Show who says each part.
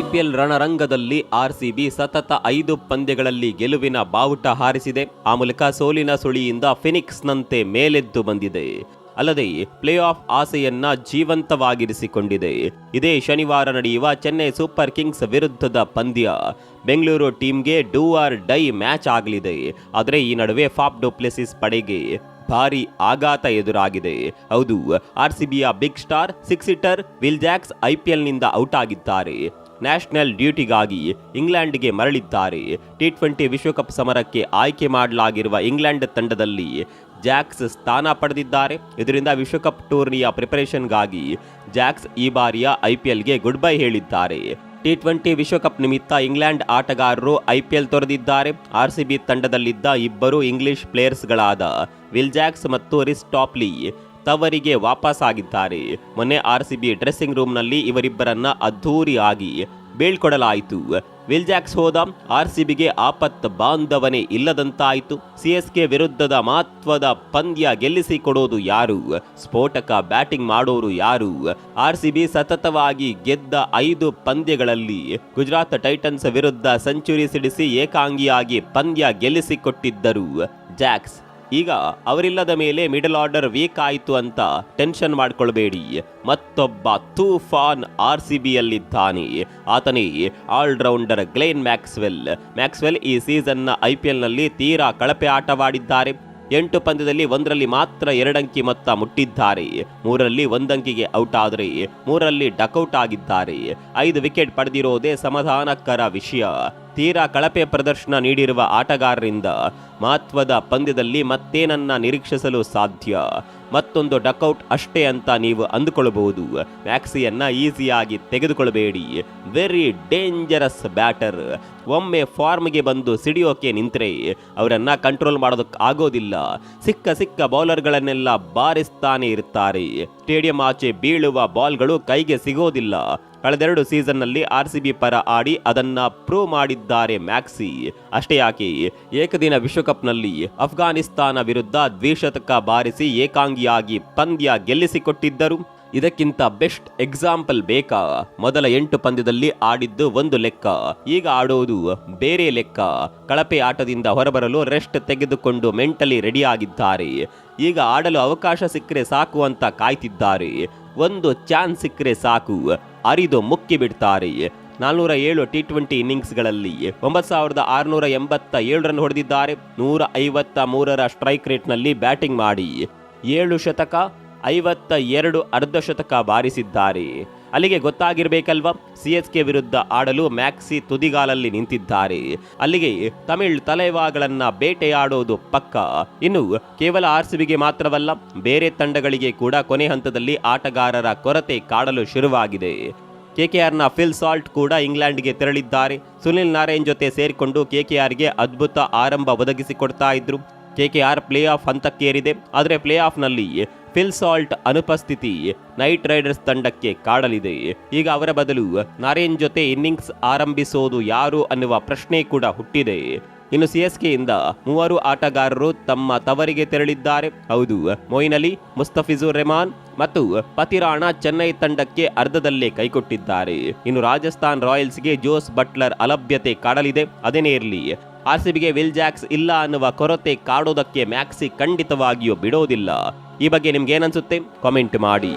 Speaker 1: IPL ರಣರಂಗದಲ್ಲಿ RCB ಸತತ 5 ಪಂದ್ಯಗಳಲ್ಲಿ ಗೆಲುವಿನ ಬಾವುಟ ಹಾರಿಸಿದೆ. ಆ ಮೂಲಕ ಸೋಲಿನ ಸುಳಿಯಿಂದ ಫಿನಿಕ್ಸ್ನಂತೆ ಮೇಲೆದ್ದು ಬಂದಿದೆ. ಅಲ್ಲದೆ ಪ್ಲೇ ಆಫ್ ಆಸೆಯನ್ನ ಜೀವಂತವಾಗಿರಿಸಿಕೊಂಡಿದೆ. ಇದೇ ಶನಿವಾರ ನಡೆಯುವ ಚೆನ್ನೈ ಸೂಪರ್ ಕಿಂಗ್ಸ್ ವಿರುದ್ಧದ ಪಂದ್ಯ ಬೆಂಗಳೂರು ಟೀಮ್ಗೆ ಡೂ ಆರ್ ಡೈ ಮ್ಯಾಚ್ ಆಗಲಿದೆ. ಆದರೆ ಈ ನಡುವೆ ಫಾಫ್ ಡು ಪ್ಲೆಸಿಸ್ ಪಡೆಗೆ ಭಾರಿ ಆಘಾತ ಎದುರಾಗಿದೆ. ಹೌದು, RCBಯ big star 6 hitter Will Jacks IPLನಿಂದ ಔಟ್ ಆಗಿದ್ದಾರೆ. ನ್ಯಾಷನಲ್ ಡ್ಯೂಟಿಗಾಗಿ ಇಂಗ್ಲೆಂಡ್ಗೆ ಮರಳಿದ್ದಾರೆ. T20 ವಿಶ್ವಕಪ್ ಸಮರಕ್ಕೆ ಆಯ್ಕೆ ಮಾಡಲಾಗಿರುವ ಇಂಗ್ಲೆಂಡ್ ತಂಡದಲ್ಲಿ ಜಾಕ್ಸ್ ಸ್ಥಾನ ಪಡೆದಿದ್ದಾರೆ. ಇದರಿಂದ ವಿಶ್ವಕಪ್ ಟೂರ್ನಿಯ ಪ್ರಿಪರೇಷನ್ಗಾಗಿ ಜಾಕ್ಸ್ ಈ ಬಾರಿಯ IPLಗೆ ಗುಡ್ ಬೈ ಹೇಳಿದ್ದಾರೆ. T20 ವಿಶ್ವಕಪ್ ನಿಮಿತ್ತ ಇಂಗ್ಲೆಂಡ್ ಆಟಗಾರರು IPL ತೊರೆದಿದ್ದಾರೆ. RCB ತಂಡದಲ್ಲಿದ್ದ ಇಬ್ಬರು ಇಂಗ್ಲಿಷ್ ಪ್ಲೇಯರ್ಸ್ಗಳಾದ ವಿಲ್ ಜಾಕ್ಸ್ ಮತ್ತು ರಿಸ್ ಟಾಪ್ಲಿ ತವರಿಗೆ ವಾಪಸ್ ಆಗಿದ್ದಾರೆ. ಮೊನ್ನೆ RCB ಡ್ರೆಸ್ಸಿಂಗ್ ರೂಮ್ನಲ್ಲಿ ಇವರಿಬ್ಬರನ್ನ ಅದ್ಧೂರಿಯಾಗಿ ಬೀಳ್ಕೊಡಲಾಯಿತು. ವಿಲ್ ಜಾಕ್ಸ್ ಹೋದ, RCBಗೆ ಆಪತ್ ಬಾಂಧವನೇ ಇಲ್ಲದಂತಾಯಿತು. CSK ವಿರುದ್ಧದ ಮಹತ್ವದ ಪಂದ್ಯ ಗೆಲ್ಲಿಸಿಕೊಡೋದು ಯಾರು? ಸ್ಫೋಟಕ ಬ್ಯಾಟಿಂಗ್ ಮಾಡೋರು ಯಾರು? RCB ಸತತವಾಗಿ ಗೆದ್ದ 5 ಪಂದ್ಯಗಳಲ್ಲಿ ಗುಜರಾತ್ ಟೈಟನ್ಸ್ ವಿರುದ್ಧ ಸೆಂಚುರಿ ಸಿಡಿಸಿ ಏಕಾಂಗಿಯಾಗಿ ಪಂದ್ಯ ಗೆಲ್ಲಿಸಿಕೊಟ್ಟಿದ್ದರು ಜಾಕ್ಸ್. ಈಗ ಅವರಿಲ್ಲದ ಮೇಲೆ ಮಿಡಲ್ ಆರ್ಡರ್ ವೀಕ್ ಆಯಿತು ಅಂತ ಟೆನ್ಷನ್ ಮಾಡ್ಕೊಳ್ಬೇಡಿ. ಮತ್ತೊಬ್ಬ ತೂಫಾನ್ RCBಯಲ್ಲಿದ್ದಾನೆ. ಆತನೇ ಆಲ್ರೌಂಡರ್ ಗ್ಲೇನ್ ಮ್ಯಾಕ್ಸ್ವೆಲ್ ಈ ಸೀಸನ್ನ IPLನಲ್ಲಿ ತೀರಾ ಕಳಪೆ ಆಟವಾಡಿದ್ದಾರೆ. 8 ಪಂದ್ಯದಲ್ಲಿ 1ರಲ್ಲಿ ಮಾತ್ರ 2 ಅಂಕಿ ಮೊತ್ತ ಮುಟ್ಟಿದ್ದಾರೆ. 3ರಲ್ಲಿ 1 ಅಂಕಿಗೆ ಔಟ್ ಆದರೆ 3ರಲ್ಲಿ ಡಕೌಟ್ ಆಗಿದ್ದಾರೆ. 5 ವಿಕೆಟ್ ಪಡೆದಿರೋದೇ ಸಮಾಧಾನಕರ ವಿಷಯ. ತೀರಾ ಕಳಪೆ ಪ್ರದರ್ಶನ ನೀಡಿರುವ ಆಟಗಾರರಿಂದ ಮಹತ್ವದ ಪಂದ್ಯದಲ್ಲಿ ಮತ್ತೇನನ್ನ ನಿರೀಕ್ಷಿಸಲು ಸಾಧ್ಯ? ಮತ್ತೊಂದು ಡಕೌಟ್ ಅಷ್ಟೇ ಅಂತ ನೀವು ಅಂದುಕೊಳ್ಳಬಹುದು. ಮ್ಯಾಕ್ಸಿಯನ್ನ ಈಸಿಯಾಗಿ ತೆಗೆದುಕೊಳ್ಳಬೇಡಿ. Very dangerous batter. ಒಮ್ಮೆ ಫಾರ್ಮ್ಗೆ ಬಂದು ಸಿಡಿಯೋಕೆ ನಿಂತರೆ ಅವರನ್ನ ಕಂಟ್ರೋಲ್ ಮಾಡೋದಕ್ಕೆ ಆಗೋದಿಲ್ಲ. ಸಿಕ್ಕ ಬೌಲರ್ಗಳನ್ನೆಲ್ಲ ಬಾರಿಸ್ತಾನೆ ಇರ್ತಾರೆ. ಸ್ಟೇಡಿಯಂ ಆಚೆ ಬೀಳುವ ಬಾಲ್ಗಳು ಕೈಗೆ ಸಿಗೋದಿಲ್ಲ. ಕಳೆದೆರಡು ಸೀಸನ್ನಲ್ಲಿ RCB ಪರ ಆಡಿ ಅದನ್ನ ಪ್ರೂವ್ ಮಾಡಿದ್ದಾರೆ ಮ್ಯಾಕ್ಸಿ. ಅಷ್ಟೇ ಯಾಕೆ, ಏಕದಿನ ವಿಶ್ವಕಪ್ನಲ್ಲಿ ಅಫ್ಘಾನಿಸ್ತಾನ ವಿರುದ್ಧ ದ್ವಿಶತಕ ಬಾರಿಸಿ ಏಕಾಂಗಿಯಾಗಿ ಪಂದ್ಯ ಗೆಲ್ಲಿಸಿಕೊಟ್ಟಿದ್ದರು. ಇದಕ್ಕಿಂತ ಬೆಸ್ಟ್ ಎಕ್ಸಾಂಪಲ್ ಬೇಕಾ? ಮೊದಲ 8 ಪಂದ್ಯದಲ್ಲಿ ಆಡಿದ್ದು ಒಂದು ಲೆಕ್ಕ, ಈಗ ಆಡೋದು ಬೇರೆ ಲೆಕ್ಕ. ಕಳಪೆ ಆಟದಿಂದ ಹೊರಬರಲು ರೆಸ್ಟ್ ತೆಗೆದುಕೊಂಡು ಮೆಂಟಲಿ ರೆಡಿ ಆಗಿದ್ದಾರೆ. ಈಗ ಆಡಲು ಅವಕಾಶ ಸಿಕ್ಕರೆ ಸಾಕು ಅಂತ ಕಾಯ್ತಿದ್ದಾರೆ. ಒಂದು ಚಾನ್ಸ್ ಸಿಕ್ಕರೆ ಸಾಕು, ಅರಿದು ಮುಕ್ಕಿ ಬಿಡ್ತಾರೆ. 407 T20 ಇನ್ನಿಂಗ್ಸ್ಗಳಲ್ಲಿ 9687 ರನ್ ಹೊಡೆದಿದ್ದಾರೆ. 153ರ ಸ್ಟ್ರೈಕ್ ರೇಟ್ನಲ್ಲಿ ಬ್ಯಾಟಿಂಗ್ ಮಾಡಿ 7 ಶತಕ 52 ಅರ್ಧ ಶತಕ ಬಾರಿಸಿದ್ದಾರೆ. ಅಲ್ಲಿಗೆ ಗೊತ್ತಾಗಿರ್ಬೇಕಲ್ವಾ, CSK ವಿರುದ್ಧ ಆಡಲು ಮ್ಯಾಕ್ಸಿ ತುದಿಗಾಲಲ್ಲಿ ನಿಂತಿದ್ದಾರೆ. ಅಲ್ಲಿಗೆ ತಮಿಳ್ ತಲೆವಾಗಳನ್ನ ಬೇಟೆಯಾಡೋದು ಪಕ್ಕ. ಇನ್ನು ಕೇವಲ RCBಗೆ ಮಾತ್ರವಲ್ಲ, ಬೇರೆ ತಂಡಗಳಿಗೆ ಕೂಡ ಕೊನೆ ಹಂತದಲ್ಲಿ ಆಟಗಾರರ ಕೊರತೆ ಕಾಡಲು ಶುರುವಾಗಿದೆ. KKRನ ಫಿಲ್ ಸಾಲ್ಟ್ ಕೂಡ ಇಂಗ್ಲೆಂಡ್ಗೆ ತೆರಳಿದ್ದಾರೆ. ಸುನಿಲ್ ನಾರಾಯಣ್ ಜೊತೆ ಸೇರಿಕೊಂಡು KKRಗೆ ಅದ್ಭುತ ಆರಂಭ ಒದಗಿಸಿಕೊಡ್ತಾ ಇದ್ರು. KKR ಪ್ಲೇ ಆಫ್ ಹಂತಕ್ಕೇರಿದೆ. ಆದರೆ ಪ್ಲೇ ಆಫ್ನಲ್ಲಿ ಫಿಲ್ ಸಾಲ್ಟ್ ಅನುಪಸ್ಥಿತಿ ನೈಟ್ ರೈಡರ್ಸ್ ತಂಡಕ್ಕೆ ಕಾಡಲಿದೆ. ಈಗ ಅವರ ಬದಲು ನಾರಾಯಣ್ ಜೊತೆ ಇನ್ನಿಂಗ್ಸ್ ಆರಂಭಿಸೋದು ಯಾರು ಅನ್ನುವ ಪ್ರಶ್ನೆ ಕೂಡ ಹುಟ್ಟಿದೆ. ಇನ್ನು CSKಯಿಂದ 3 ಆಟಗಾರರು ತಮ್ಮ ತವರಿಗೆ ತೆರಳಿದ್ದಾರೆ. ಹೌದು, ಮೊಯಿನ್ ಅಲಿ, ಮುಸ್ತಫಿಜುರ್ ರೆಹಮಾನ್ ಮತ್ತು ಪತಿರಾಣ ಚೆನ್ನೈ ತಂಡಕ್ಕೆ ಅರ್ಧದಲ್ಲೇ ಕೈಕೊಟ್ಟಿದ್ದಾರೆ. ಇನ್ನು ರಾಜಸ್ಥಾನ್ ರಾಯಲ್ಸ್ಗೆ ಜೋಸ್ ಬಟ್ಲರ್ ಅಲಭ್ಯತೆ ಕಾಡಲಿದೆ. ಅದೇನೇ ಇರಲಿ, RCBಗೆ ವಿಲ್ ಜಾಕ್ಸ್ ಇಲ್ಲ ಅನ್ನುವ ಕೊರತೆ ಕಾಡೋದಕ್ಕೆ ಮ್ಯಾಕ್ಸಿ ಖಂಡಿತವಾಗಿಯೂ ಬಿಡೋದಿಲ್ಲ. ಈ ಬಗ್ಗೆ ನಿಮ್ಗೆ ಏನನ್ಸುತ್ತೆ? ಕಾಮೆಂಟ್ ಮಾಡಿ.